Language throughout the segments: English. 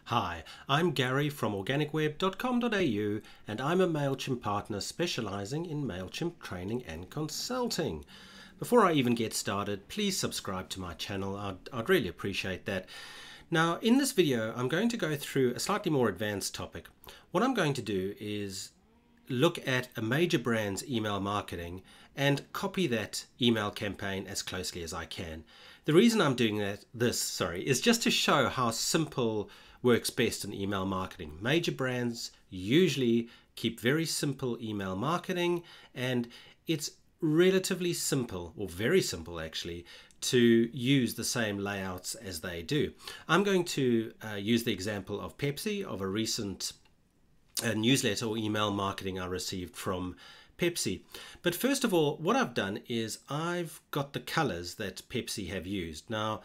Hi, I'm Gary from organicweb.com.au and I'm a Mailchimp partner specializing in Mailchimp training and consulting. Before I even get started, please subscribe to my channel. I'd really appreciate that. Now, in this video, I'm going to go through a slightly more advanced topic. What I'm going to do is look at a major brand's email marketing and copy that email campaign as closely as I can. The reason I'm doing this is just to show how simple works best in email marketing. Major brands usually keep very simple email marketing, and it's relatively simple, or very simple actually, to use the same layouts as they do. I'm going to use the example of Pepsi, of a recent newsletter or email marketing I received from Pepsi. But first of all, what I've done is I've got the colors that Pepsi have used. Now,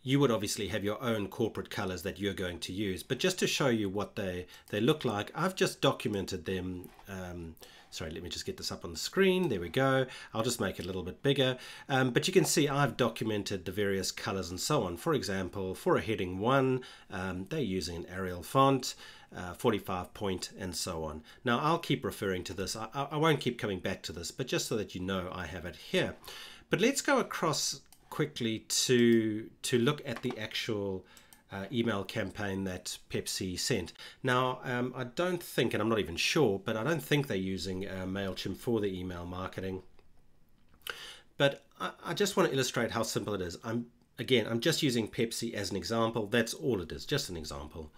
you would obviously have your own corporate colors that you're going to use, but just to show you what they look like, I've just documented them. Sorry, let me just get this up on the screen. There we go. I'll just make it a little bit bigger. But you can see I've documented the various colors and so on. For example, for a heading 1, they're using an Arial font, 45 point, and so on. Now, I'll keep referring to this. I won't keep coming back to this, but just so that you know I have it here. But let's go across quickly to look at the actual email campaign that Pepsi sent. Now, I don't think, and I'm not even sure, but I don't think they're using Mailchimp for the email marketing. But I just want to illustrate how simple it is. I'm just using Pepsi as an example. That's all it is, just an example.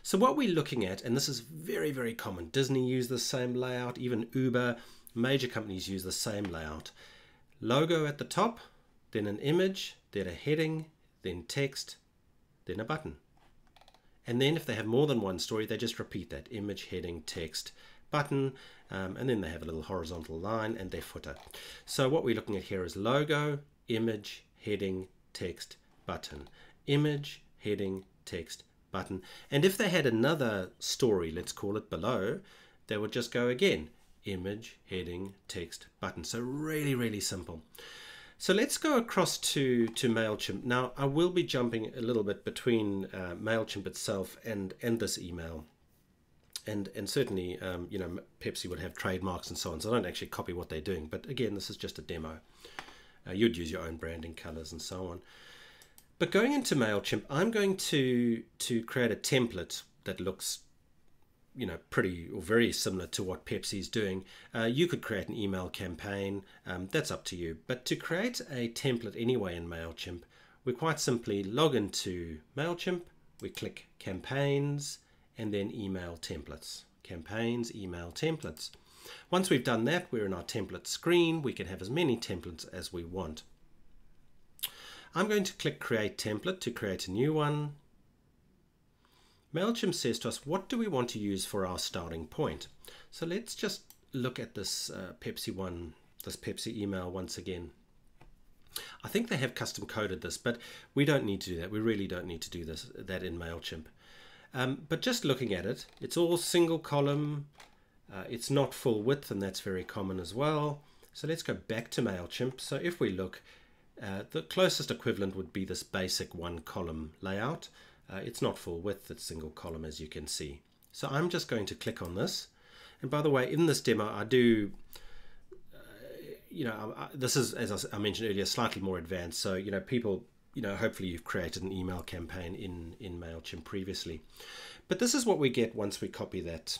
So what we're looking at, and this is very, very common. Disney use the same layout, even Uber, major companies use the same layout. Logo at the top, then an image, then a heading, then text, then a button. And then if they have more than one story, they just repeat that: image, heading, text, button, and then they have a little horizontal line and their footer. So what we're looking at here is logo, image, heading, text, button. Image, heading, text, button. And if they had another story, let's call it below, they would just go again: image, heading, text, button. So really, really simple. So let's go across to Mailchimp. Now, I will be jumping a little bit between Mailchimp itself and this email. And certainly, you know, Pepsi would have trademarks and so on, so I don't actually copy what they're doing. But again, this is just a demo. You'd use your own branding colors and so on. But going into Mailchimp, I'm going to create a template that looks, you know, pretty or very similar to what Pepsi's doing. You could create an email campaign, that's up to you. But to create a template anyway in Mailchimp, we quite simply log into Mailchimp, we click campaigns, and then email templates. Campaigns, email templates. Once we've done that, we're in our template screen. We can have as many templates as we want. I'm going to click create template to create a new one. Mailchimp says to us, what do we want to use for our starting point? So let's just look at this Pepsi email once again. I think they have custom coded this, but we don't need to do that. We really don't need to do that in Mailchimp. But just looking at it, it's all single column. It's not full width, and that's very common as well. So let's go back to Mailchimp. So if we look, the closest equivalent would be this basic one column layout. It's not full width, it's single column, as you can see. So I'm just going to click on this. And by the way, in this demo, I do, you know, this is, as I mentioned earlier, slightly more advanced. So, you know, people, you know, hopefully you've created an email campaign in Mailchimp previously. But this is what we get once we copy that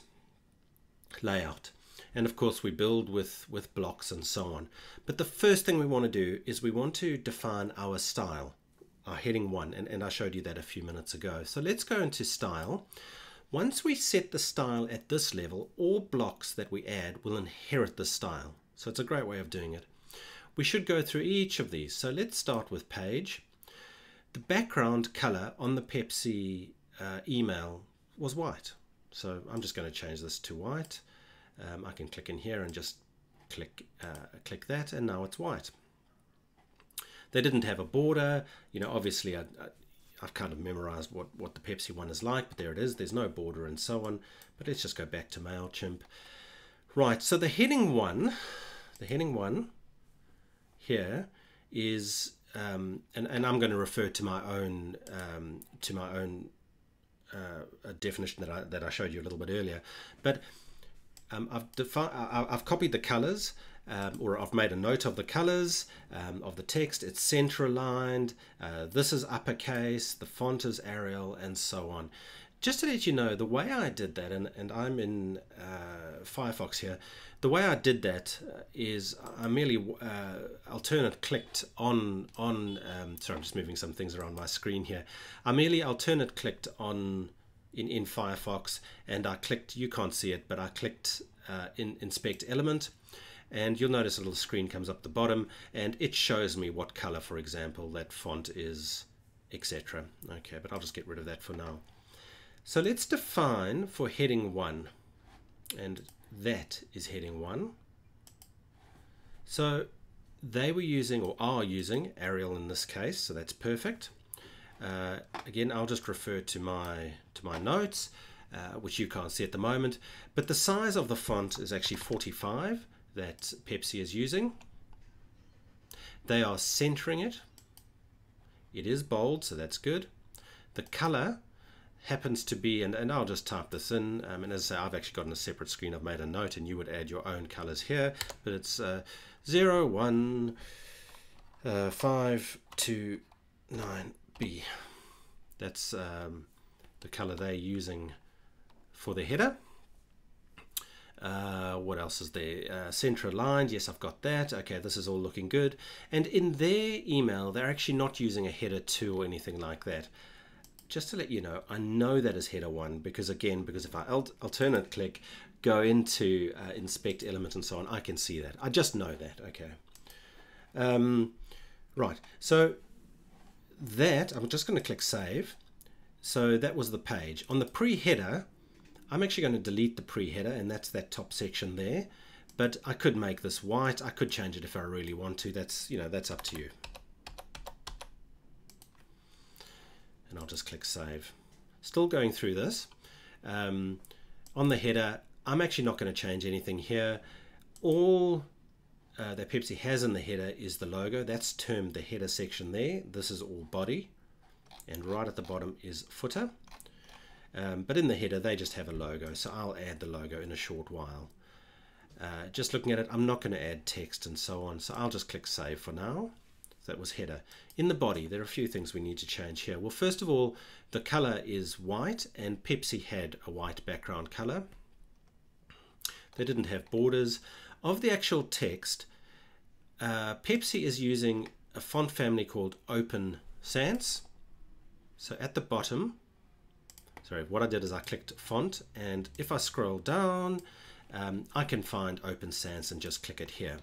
layout. And of course, we build with blocks and so on. But the first thing we want to do is we want to define our style. Our heading 1, and I showed you that a few minutes ago. So let's go into style. Once we set the style at this level, all blocks that we add will inherit the style. So it's a great way of doing it. We should go through each of these. So let's start with page. The background color on the Pepsi email was white. So I'm just going to change this to white. I can click in here and just click that, and now it's white. They didn't have a border. You know, obviously I've kind of memorized what the Pepsi one is like, but there it is. There's no border and so on. But let's just go back to Mailchimp. Right, so the heading one here is, and I'm going to refer to my own a definition that I showed you a little bit earlier. But I've copied the colors, or I've made a note of the colors of the text. It's center aligned. This is uppercase. The font is Arial, and so on. Just to let you know, the way I did that, and I'm in Firefox here, the way I did that is I merely alternate clicked on sorry, I'm just moving some things around my screen here. I merely alternate clicked on in Firefox, and I clicked, you can't see it, but I clicked in Inspect Element, and you'll notice a little screen comes up the bottom, and it shows me what color, for example, that font is, etc. Okay, but I'll just get rid of that for now. So let's define for heading 1, and that is heading 1. So they were using, or are using, Arial in this case, so that's perfect. Again, I'll just refer to my notes, which you can't see at the moment, but the size of the font is actually 45 that Pepsi is using. They are centering it. It is bold, so that's good. The color happens to be, and I'll just type this in, and as I say, I've actually got on a separate screen, I've made a note, and you would add your own colors here, but it's 0, 1, 5, 2, 9B. That's the color they're using for the header. What else is there? Center aligned, yes, I've got that. Okay, this is all looking good. And in their email, they're actually not using a header 2 or anything like that. Just to let you know, I know that is header 1 because if I alternate click, go into Inspect Element and so on, I can see that. I just know that. Okay. Right. So that, I'm just going to click Save. So that was the page. On the pre-header, I'm actually going to delete the pre-header, and that's that top section there. But I could make this white. I could change it if I really want to. That's, you know, that's up to you. And I'll just click Save. Still going through this. On the header, I'm actually not going to change anything here. All that Pepsi has in the header is the logo. That's termed the header section there. This is all body. And right at the bottom is footer. But in the header, they just have a logo. So I'll add the logo in a short while. Just looking at it, I'm not going to add text and so on. So I'll just click Save for now. That was header. In the body, there are a few things we need to change here. Well, first of all, the color is white, and Pepsi had a white background color. They didn't have borders. Of the actual text, Pepsi is using a font family called Open Sans. So at the bottom, sorry, what I did is I clicked Font, and if I scroll down, I can find Open Sans and just click it here.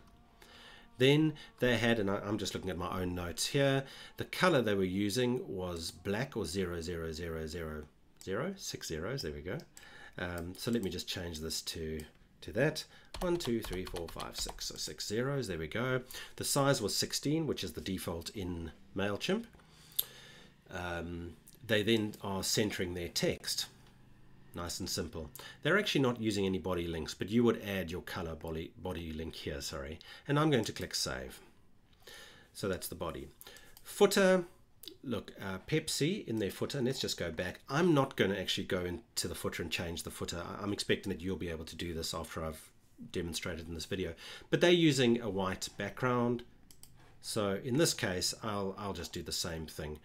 Then they had, and I'm just looking at my own notes here, the color they were using was black, or 00000, 6 zeros, there we go. So let me just change this to that. 1, 2, 3, 4, 5, 6, so 6 zeros, there we go. The size was 16, which is the default in Mailchimp. They then are centering their text. Nice and simple. They're actually not using any body links, but you would add your color body link here, sorry. And I'm going to click Save. So that's the body. Footer, look, Pepsi in their footer, and let's just go back. I'm not going to actually go into the footer and change the footer. I'm expecting that you'll be able to do this after I've demonstrated in this video. But they're using a white background. So in this case, I'll just do the same thing.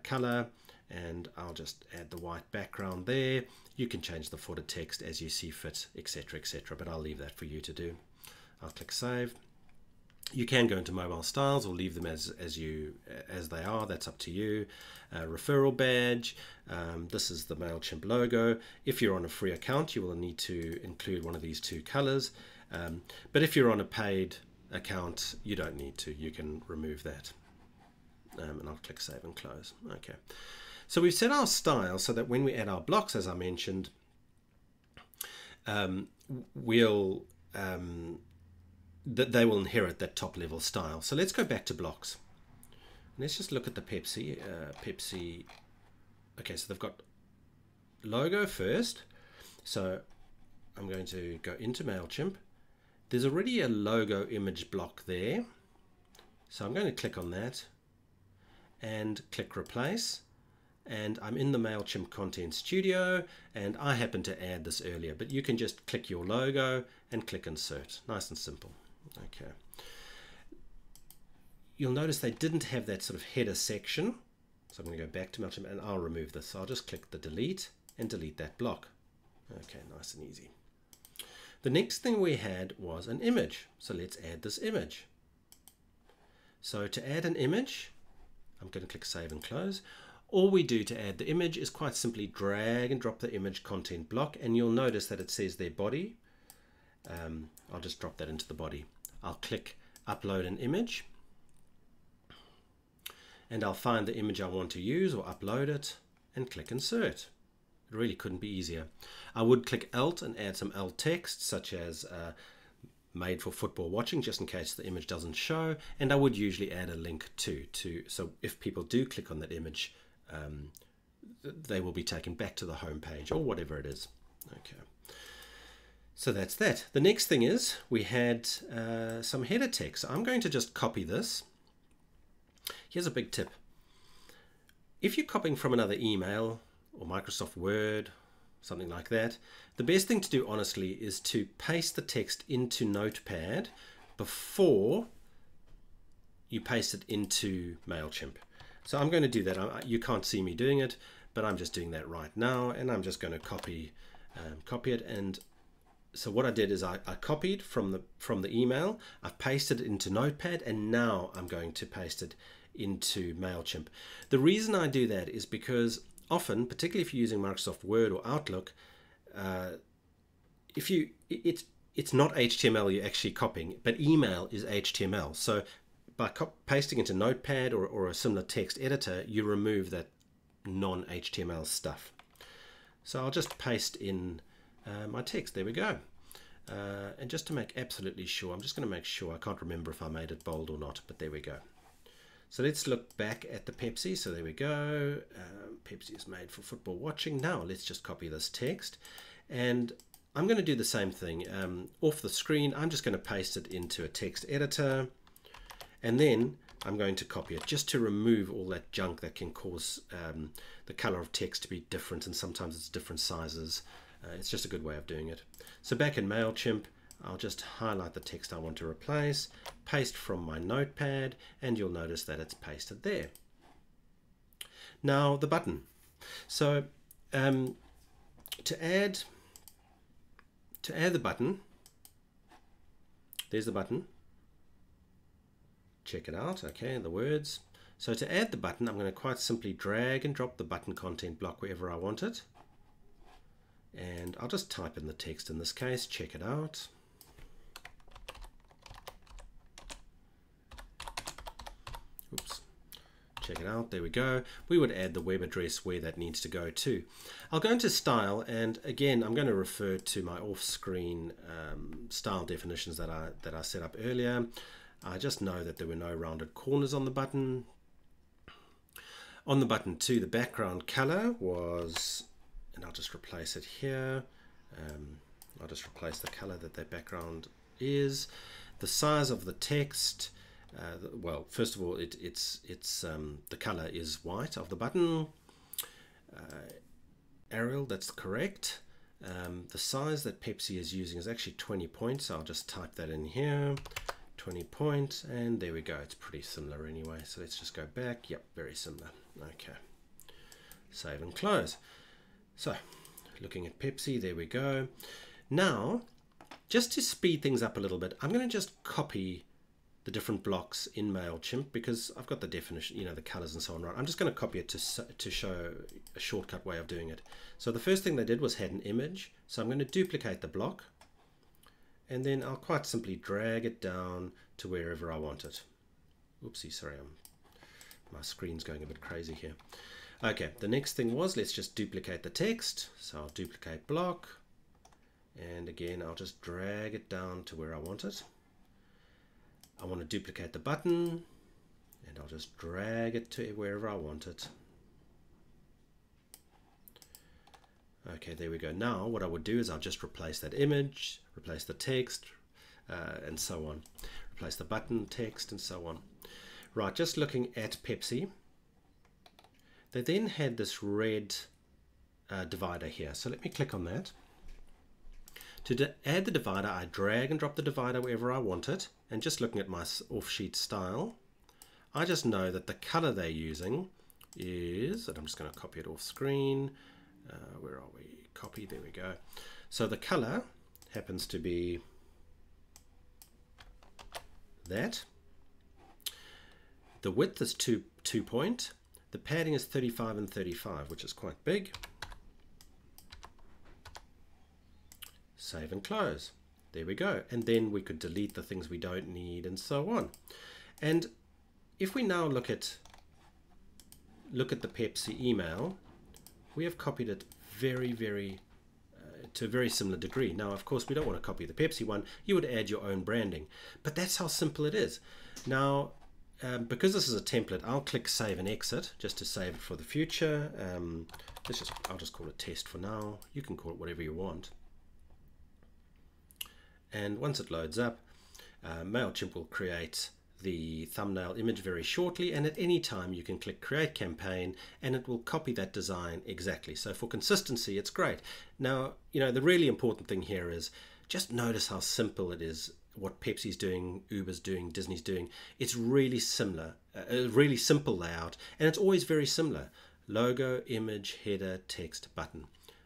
Color, and I'll just add the white background there. You can change the footer text as you see fit, etc., etc., but I'll leave that for you to do. I'll click Save. You can go into mobile styles or leave them as they are. That's up to you. Referral badge. This is the Mailchimp logo. If you're on a free account, you will need to include one of these two colors. But if you're on a paid account, you don't need to. You can remove that. And I'll click Save and Close. Okay. So we've set our style so that when we add our blocks, as I mentioned, that they will inherit that top level style. So let's go back to blocks. Let's just look at the Pepsi. Okay, so they've got logo first. So I'm going to go into Mailchimp. There's already a logo image block there. So I'm going to click on that and click Replace. and I'm in the Mailchimp Content Studio, and I happen to add this earlier, but you can just click your logo and click Insert. Nice and simple. Okay. You'll notice they didn't have that sort of header section, so I'm going to go back to Mailchimp and I'll remove this. So I'll just click the delete and delete that block. Okay, nice and easy. The next thing we had was an image, so let's add this image. So to add an image, I'm going to click Save and Close. All we do to add the image is quite simply drag and drop the image content block, and you'll notice that it says their body. I'll just drop that into the body. I'll click Upload an image, and I'll find the image I want to use or upload it and click Insert. It really couldn't be easier. I would click Alt and add some alt text, such as made for football watching, just in case the image doesn't show, and I would usually add a link too, so if people do click on that image, they will be taken back to the home page or whatever it is. Okay, so that's that. The next thing is we had some header text. I'm going to just copy this. Here's a big tip. If you're copying from another email or Microsoft Word, something like that, the best thing to do honestly is to paste the text into Notepad before you paste it into Mailchimp. So I'm going to do that. You can't see me doing it, but I'm just doing that right now, and I'm just going to copy it. And so what I did is I copied from the email, I've pasted it into Notepad, and now I'm going to paste it into Mailchimp. The reason I do that is because often, particularly if you're using Microsoft Word or Outlook, it's not HTML you're actually copying, but email is HTML. So by pasting into Notepad or a similar text editor, you remove that non-HTML stuff. So I'll just paste in my text. There we go. And just to make absolutely sure, I'm just going to make sure, I can't remember if I made it bold or not, but there we go. So let's look back at the Pepsi. So there we go. Pepsi is made for football watching. Now let's just copy this text. And I'm going to do the same thing. Off the screen, I'm just going to paste it into a text editor. And then I'm going to copy it just to remove all that junk that can cause the color of text to be different. And sometimes it's different sizes. It's just a good way of doing it. So back in Mailchimp, I'll just highlight the text I want to replace, paste from my Notepad, and you'll notice that it's pasted there. Now the button. So to add the button, there's the button. Check it out. Okay, the words. So to add the button, I'm going to quite simply drag and drop the button content block wherever I want it. And I'll just type in the text in this case. Check it out. Oops. Check it out. There we go. We would add the web address where that needs to go to. I'll go into style, and again I'm going to refer to my off-screen style definitions that I set up earlier. I just know that there were no rounded corners on the button. On the button too, the background color was, and I'll just replace it here. I'll just replace the color that background is. The size of the text. Well, first of all, the color is white of the button. Arial, that's correct. The size that Pepsi is using is actually 20 points. So I'll just type that in here. 20 points, and there we go. It's pretty similar anyway. So let's just go back. Yep, very similar. Okay. Save and close. So, looking at Pepsi, there we go. Now, just to speed things up a little bit, I'm going to just copy the different blocks in Mailchimp because I've got the definition, the colors and so on, right? I'm just going to copy it to show a shortcut way of doing it. So the first thing they did was had an image. So I'm going to duplicate the block, and then I'll quite simply drag it down to wherever I want it. Oopsie, sorry, my screen's going a bit crazy here. Okay, the next thing was, let's just duplicate the text. So I'll duplicate block, and again I'll just drag it down to where I want it. I want to duplicate the button, and I'll just drag it to wherever I want it. Okay, there we go. Now what I would do is I'll just replace that image, replace the text, and so on. Replace the button, text, and so on. Right, just looking at Pepsi. They then had this red divider here. So let me click on that. To add the divider, I drag and drop the divider wherever I want it. And just looking at my off-sheet style, I just know that the color they're using is, and I'm just going to copy it off screen. Where are we? Copy, there we go. So the color happens to be that. The width is 2 point. The padding is 35 and 35, which is quite big. Save and close. There we go. And then we could delete the things we don't need and so on. And if we now look at the Pepsi email, we have copied it to a very similar degree. Now, of course, we don't want to copy the Pepsi one. You would add your own branding, but that's how simple it is. Now, because this is a template, I'll click Save and Exit just to save it for the future. I'll just call it Test for now. You can call it whatever you want. And once it loads up, Mailchimp will create the thumbnail image very shortly, and at any time you can click Create Campaign and it will copy that design exactly. So for consistency, it's great. Now, the really important thing here is just notice how simple it is. What Pepsi's doing, Uber's doing, Disney's doing. It's really similar, a really simple layout, and it's always very similar. Logo, image, header, text, button.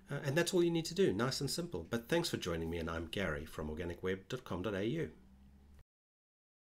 And that's all you need to do, nice and simple. But thanks for joining me, and I'm Gary from organicweb.com.au.